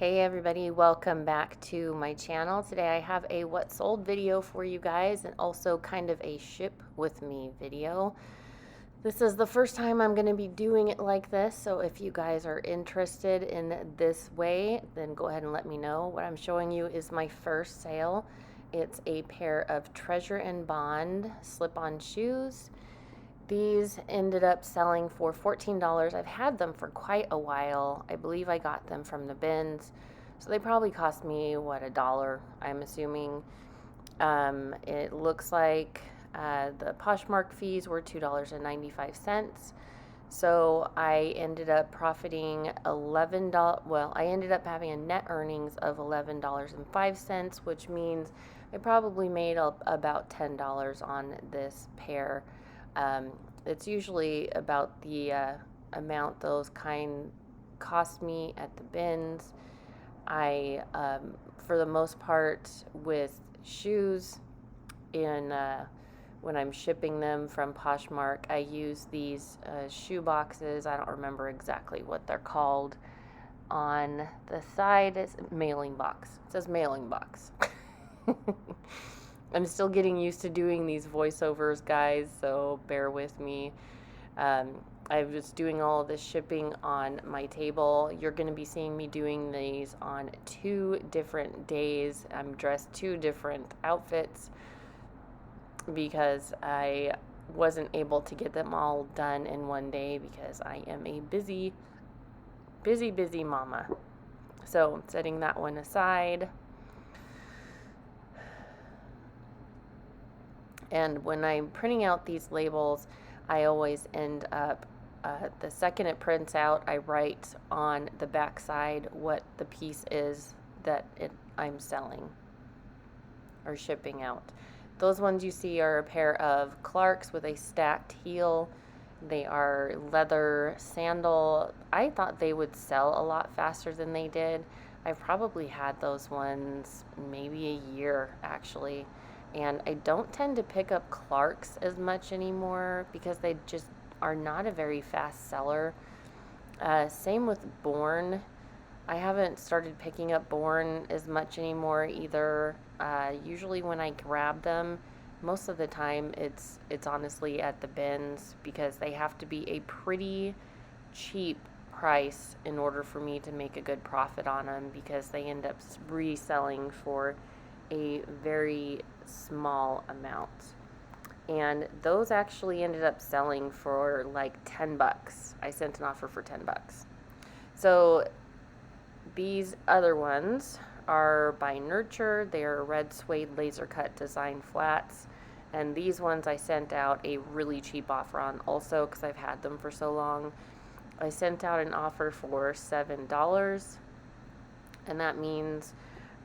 Hey everybody, welcome back to my channel. Today I have a what sold video for you guys and also kind of a ship with me video. This is the first time I'm going to be doing it like this, so if you guys are interested in this way, then go ahead and let me know. What I'm showing you is my first sale. It's a pair of Treasure and Bond slip-on shoes. These ended up selling for $14. I've had them for quite a while. I believe I got them from the bins. So they probably cost me, what, $1, I'm assuming. It looks like the Poshmark fees were $2.95. So I ended up profiting $11. Well, I ended up having a net earnings of $11.05, which means I probably made about $10 on this pair. It's usually about the amount those kind cost me at the bins. I, for the most part, with shoes, when I'm shipping them from Poshmark, I use these shoe boxes. I don't remember exactly what they're called. On the side is mailing box. It says mailing box. I'm still getting used to doing these voiceovers, guys, so bear with me. I was doing all of this shipping on my table. You're going to be seeing me doing these on 2 different days. I'm dressed 2 different outfits because I wasn't able to get them all done in one day because I am a busy mama. So setting that one aside. And when I'm printing out these labels, I always end up, the second it prints out, I write on the back side what the piece is that I'm selling or shipping out. Those ones you see are a pair of Clarks with a stacked heel. They are leather sandal. I thought they would sell a lot faster than they did. I've probably had those ones maybe a year, actually. And I don't tend to pick up Clarks as much anymore because they just are not a very fast seller. Same with Born. I haven't started picking up Born as much anymore either. Usually when I grab them, most of the time it's honestly at the bins because they have to be a pretty cheap price in order for me to make a good profit on them because they end up reselling for a very small amount. And those actually ended up selling for like $10. I sent an offer for $10. So these other ones are by Nurture. They are red suede laser cut design flats. And these ones I sent out a really cheap offer on also because I've had them for so long. I sent out an offer for $7, and that means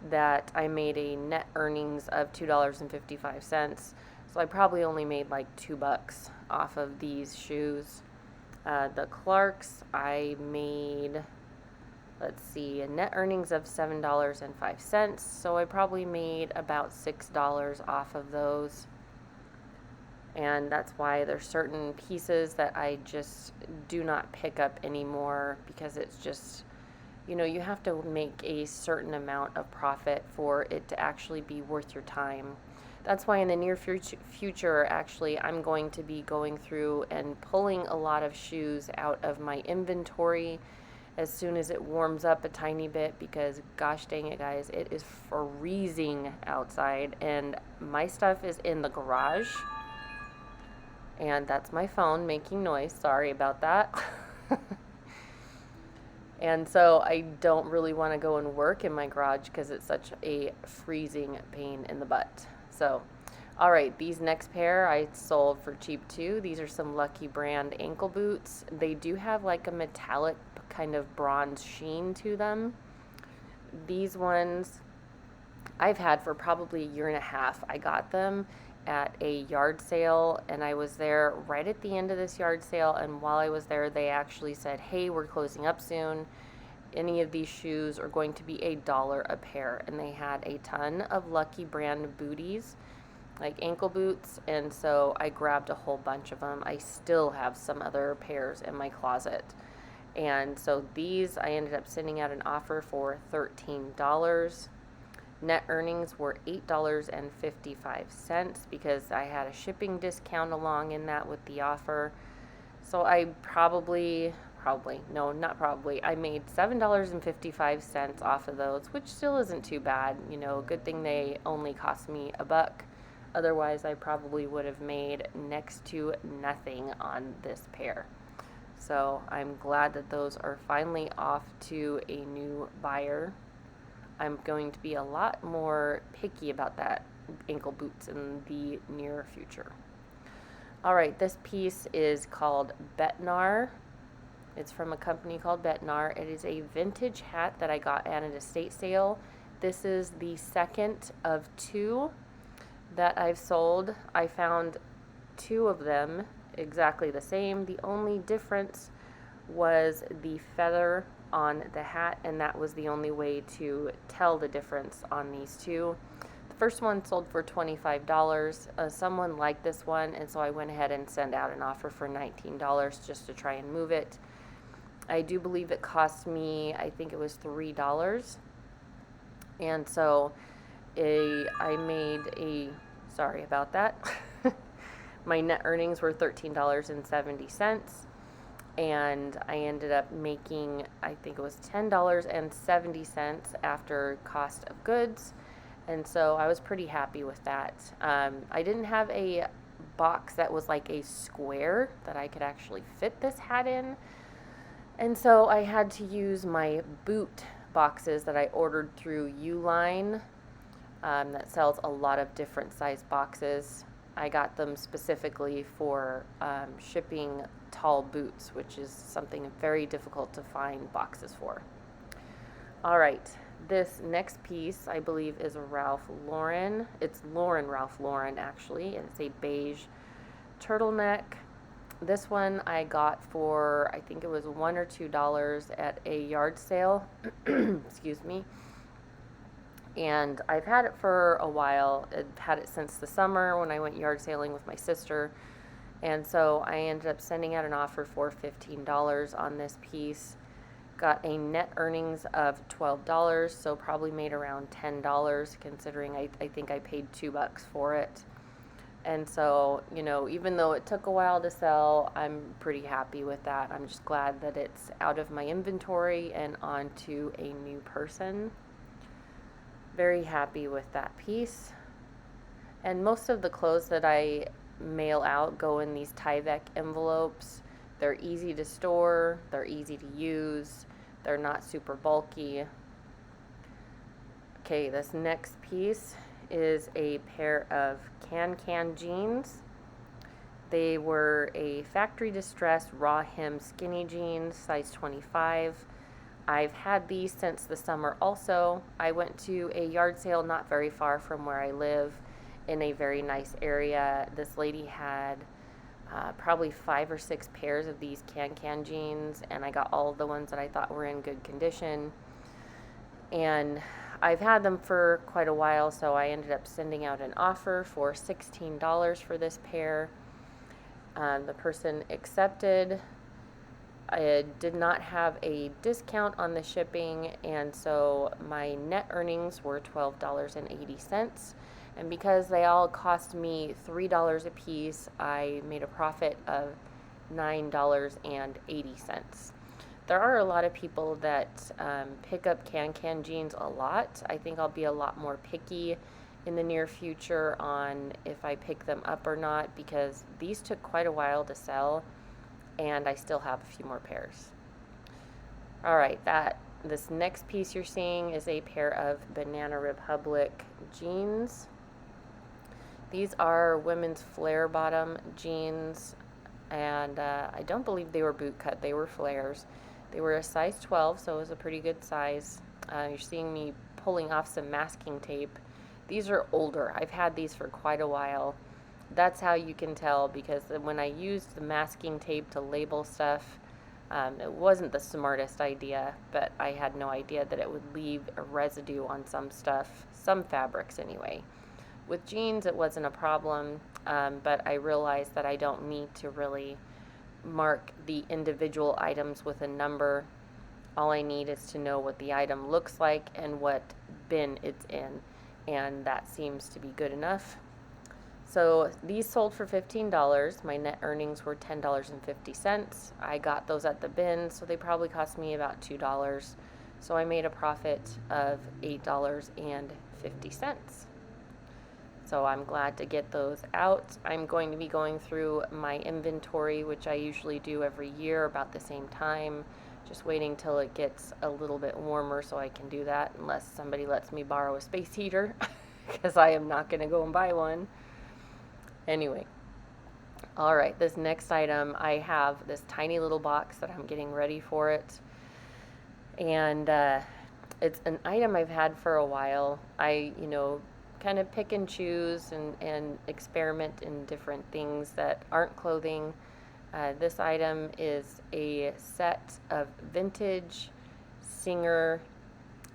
that I made a net earnings of $2.55. So I probably only made like $2 off of these shoes. The Clarks, I made, let's see, a net earnings of $7.05. So I probably made about $6 off of those. And that's why there's certain pieces that I just do not pick up anymore because it's just, you have to make a certain amount of profit for it to actually be worth your time. That's why in the near future, actually, I'm going to be going through and pulling a lot of shoes out of my inventory as soon as it warms up a tiny bit because, gosh dang it, guys, it is freezing outside and my stuff is in the garage. And that's my phone making noise. Sorry about that. And so I don't really want to go and work in my garage because it's such a freezing pain in the butt. So, all right, these next pair I sold for cheap too. These are some Lucky Brand ankle boots. They do have like a metallic kind of bronze sheen to them. These ones I've had for probably a year and a half. I got them at a yard sale and I was there right at the end of this yard sale, and while I was there they actually said, hey, we're closing up soon. Any of these shoes are going to be $1 a pair, and they had a ton of Lucky Brand booties, like ankle boots, and so I grabbed a whole bunch of them. I still have some other pairs in my closet. And so these I ended up sending out an offer for $13. Net earnings were $8.55 because I had a shipping discount along in that with the offer. So I no, not probably, I made $7.55 off of those, which still isn't too bad. You know, good thing they only cost me $1. Otherwise, I probably would have made next to nothing on this pair. So I'm glad that those are finally off to a new buyer. I'm going to be a lot more picky about that ankle boots in the near future. All right, this piece is called Betnar. It's from a company called Betnar. It is a vintage hat that I got at an estate sale. This is the second of 2 that I've sold. I found 2 of them exactly the same. The only difference was the feather on the hat, and that was the only way to tell the difference on these 2. The first one sold for $25. Someone liked this one, and so I went ahead and sent out an offer for $19 just to try and move it. I do believe it cost me, I think it was $3. And so sorry about that. My net earnings were $13.70. And I ended up making, I think it was $10.70 after cost of goods. And so I was pretty happy with that. I didn't have a box that was like a square that I could actually fit this hat in. And so I had to use my boot boxes that I ordered through Uline, that sells a lot of different size boxes. I got them specifically for shipping tall boots, which is something very difficult to find boxes for. All right, this next piece I believe is a Ralph Lauren. It's Ralph Lauren actually, and it's a beige turtleneck. This one I got for, I think it was $1 or $2 at a yard sale. Excuse me. And I've had it for a while. I've had it since the summer when I went yard sailing with my sister. And so I ended up sending out an offer for $15 on this piece. Got a net earnings of $12, so probably made around $10 considering I think I paid $2 for it. And so, you know, even though it took a while to sell, I'm pretty happy with that. I'm just glad that it's out of my inventory and onto a new person. Very happy with that piece. And most of the clothes that I mail out go in these Tyvek envelopes. They're easy to store, they're easy to use, they're not super bulky. Okay, this next piece is a pair of can jeans. They were a factory distressed raw hem skinny jeans, size 25. I've had these since the summer also. I went to a yard sale not very far from where I live in a very nice area. This lady had probably 5 or 6 pairs of these can jeans, and I got all of the ones that I thought were in good condition. And I've had them for quite a while, so I ended up sending out an offer for $16 for this pair. The person accepted. I did not have a discount on the shipping, and so my net earnings were $12.80. And because they all cost me $3 a piece, I made a profit of $9.80. There are a lot of people that pick up can jeans a lot. I think I'll be a lot more picky in the near future on if I pick them up or not, because these took quite a while to sell, and I still have a few more pairs. All right, this next piece you're seeing is a pair of Banana Republic jeans. These are women's flare bottom jeans, and I don't believe they were boot cut, they were flares. They were a size 12, so it was a pretty good size. You're seeing me pulling off some masking tape. These are older. I've had these for quite a while. That's how you can tell, because when I used the masking tape to label stuff, it wasn't the smartest idea, but I had no idea that it would leave a residue on some stuff, some fabrics anyway. With jeans, it wasn't a problem, but I realized that I don't need to really mark the individual items with a number. All I need is to know what the item looks like and what bin it's in, and that seems to be good enough. So these sold for $15. My net earnings were $10.50. I got those at the bin, so they probably cost me about $2. So I made a profit of $8.50. So I'm glad to get those out. I'm going to be going through my inventory, which I usually do every year about the same time. Just waiting till it gets a little bit warmer so I can do that, unless somebody lets me borrow a space heater, because I am not going to go and buy one. Anyway, all right, this next item, I have this tiny little box that I'm getting ready for it. And it's an item I've had for a while. I, kind of pick and choose and experiment in different things that aren't clothing. This item is a set of vintage Singer.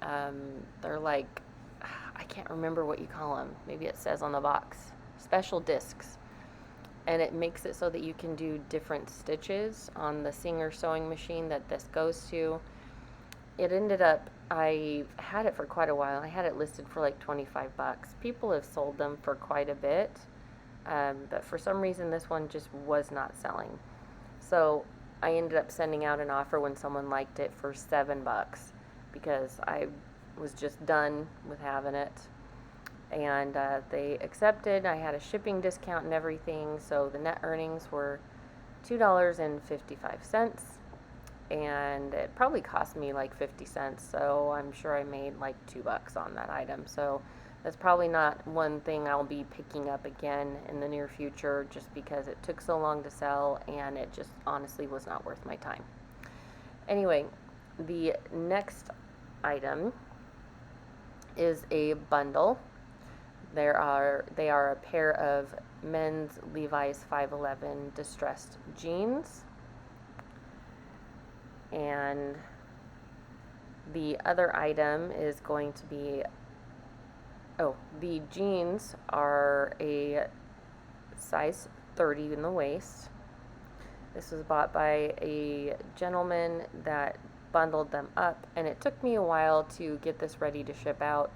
They're like, I can't remember what you call them. Maybe it says on the box. Special discs. And it makes it so that you can do different stitches on the Singer sewing machine that this goes to. It ended up, I had it for quite a while. I had it listed for like $25. People have sold them for quite a bit. But for some reason this one just was not selling. So I ended up sending out an offer when someone liked it for $7 because I was just done with having it. And they accepted. I had a shipping discount and everything, so the net earnings were $2.55. And it probably cost me like 50 cents, so I'm sure I made like $2 on that item. So that's probably not one thing I'll be picking up again in the near future, just because it took so long to sell and it just honestly was not worth my time. Anyway, the next item is a bundle. They are a pair of men's Levi's 511 distressed jeans. And the other item is going to be, the jeans are a size 30 in the waist. This was bought by a gentleman that bundled them up, and it took me a while to get this ready to ship out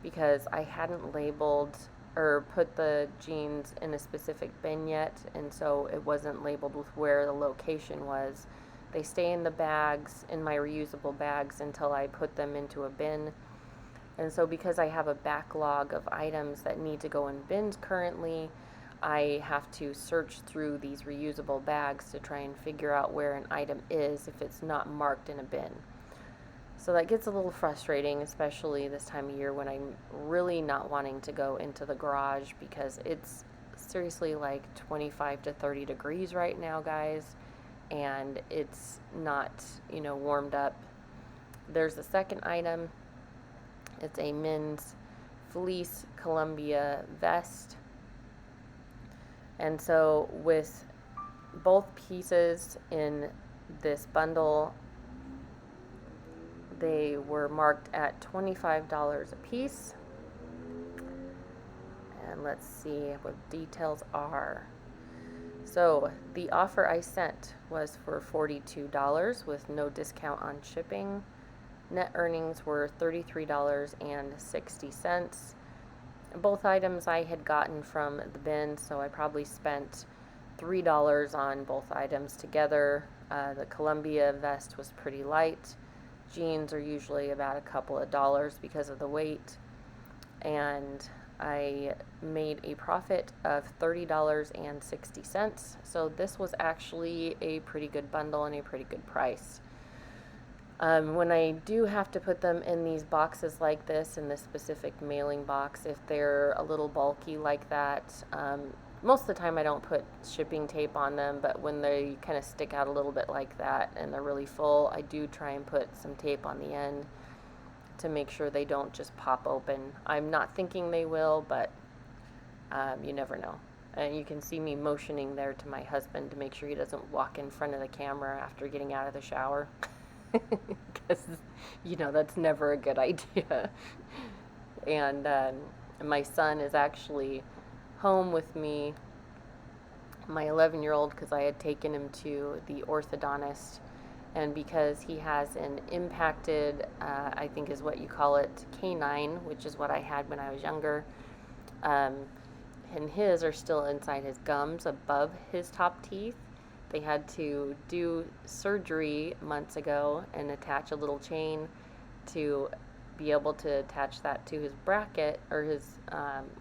because I hadn't labeled or put the jeans in a specific bin yet, and so it wasn't labeled with where the location was. They stay in the bags, in my reusable bags, until I put them into a bin. And so because I have a backlog of items that need to go in bins currently, I have to search through these reusable bags to try and figure out where an item is if it's not marked in a bin. So that gets a little frustrating, especially this time of year when I'm really not wanting to go into the garage because it's seriously like 25 to 30 degrees right now, guys. And it's not, warmed up. There's a second item. It's a men's fleece Columbia vest. And so with both pieces in this bundle, they were marked at $25 a piece. And let's see what details are. So the offer I sent was for $42 with no discount on shipping. Net earnings were $33.60. Both items I had gotten from the bin, so I probably spent $3 on both items together. The Columbia vest was pretty light. Jeans are usually about a couple of dollars because of the weight. And I made a profit of $30.60. So this was actually a pretty good bundle and a pretty good price. When I do have to put them in these boxes like this, in this specific mailing box, if they're a little bulky like that, most of the time I don't put shipping tape on them, but when they kind of stick out a little bit like that and they're really full, I do try and put some tape on the end to make sure they don't just pop open. I'm not thinking they will, but you never know. And you can see me motioning there to my husband to make sure he doesn't walk in front of the camera after getting out of the shower. Because, that's never a good idea. And my son is actually home with me my 11-year-old, because I had taken him to the orthodontist, and because he has an impacted, I think is what you call it, canine, which is what I had when I was younger, um, and his are still inside his gums above his top teeth. They had to do surgery months ago and attach a little chain to be able to attach that to his bracket or his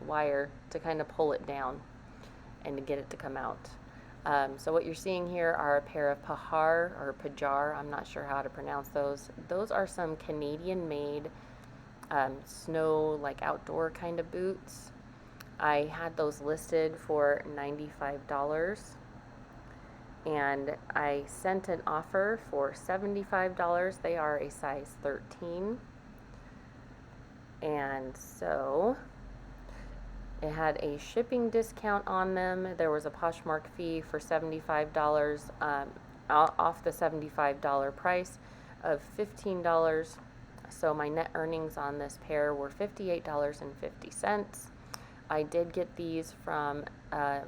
wire to kind of pull it down and to get it to come out. So what you're seeing here are a pair of Pajar, I'm not sure how to pronounce those. Those are some Canadian-made snow, like outdoor kind of boots. I had those listed for $95, and I sent an offer for $75. They are a size 13, and so it had a shipping discount on them. There was a Poshmark fee for $75, off the $75 price of $15. So my net earnings on this pair were $58.50. I did get these from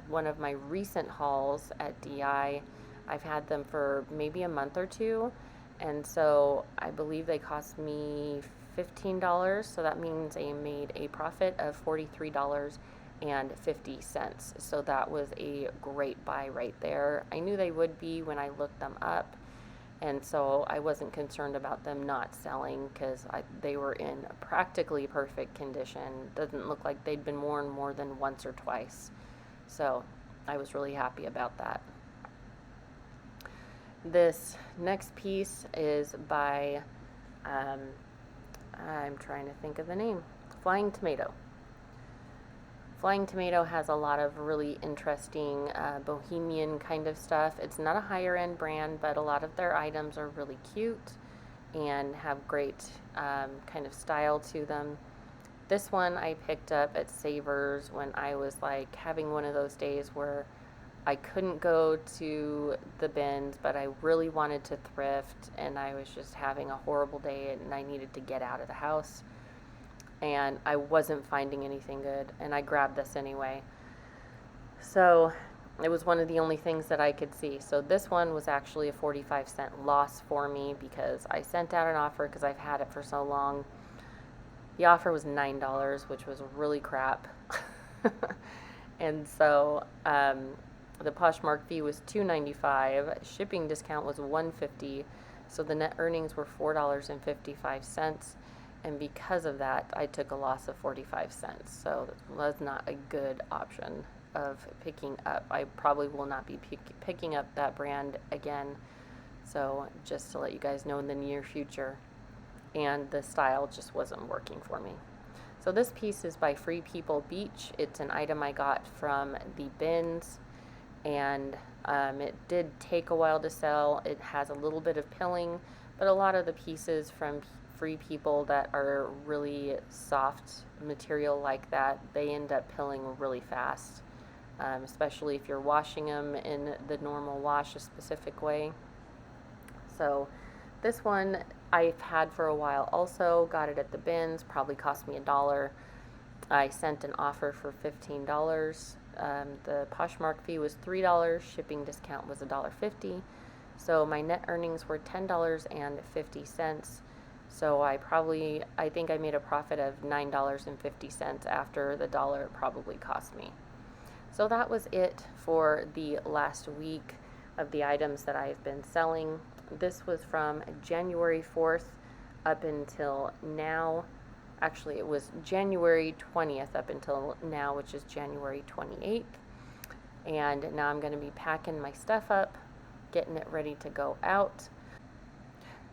one of my recent hauls at DI. I've had them for maybe a month or two, and so I believe they cost me $15, so that means I made a profit of $43.50. So that was a great buy right there. I knew they would be when I looked them up, and so I wasn't concerned about them not selling because they were in practically perfect condition. Doesn't look like they'd been worn more than once or twice. So I was really happy about that. This next piece is by, I'm trying to think of the name, Flying Tomato. Flying Tomato has a lot of really interesting bohemian kind of stuff. It's not a higher end brand, but a lot of their items are really cute and have great kind of style to them. This one I picked up at Savers when I was like having one of those days where I couldn't go to the bins, but I really wanted to thrift, and I was just having a horrible day and I needed to get out of the house. And I wasn't finding anything good, and I grabbed this anyway. So it was one of the only things that I could see. So this one was actually a 45-cent loss for me because I sent out an offer because I've had it for so long. The offer was $9, which was really crap. And so the Poshmark fee was $2.95. Shipping discount was $1.50. So the net earnings were $4.55. And because of that, I took a loss of 45 cents. So that was not a good option of picking up. I probably will not be picking up that brand again. So just to let you guys know in the near future. And the style just wasn't working for me. So this piece is by Free People Beach. It's an item I got from the bins, and it did take a while to sell. It has a little bit of pilling, but a lot of the pieces from Free People that are really soft material like that, they end up pilling really fast, especially if you're washing them in the normal wash, a specific way. So this one I've had for a while also, got it at the bins, probably cost me $1. I sent an offer for $15. The Poshmark fee was $3, shipping discount was $1.50. So my net earnings were $10.50. So I think I made a profit of $9.50 after the dollar it probably cost me. So that was it for the last week of the items that I've been selling. This was from January 4th up until now. Actually, it was January 20th up until now, which is January 28th. And now I'm going to be packing my stuff up, getting it ready to go out.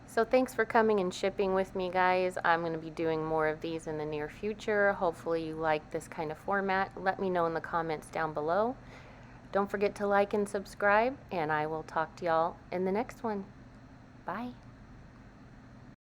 So thanks for coming and shipping with me, guys. I'm going to be doing more of these in the near future. Hopefully you like this kind of format. Let me know in the comments down below. Don't forget to like and subscribe, and I will talk to y'all in the next one. Bye.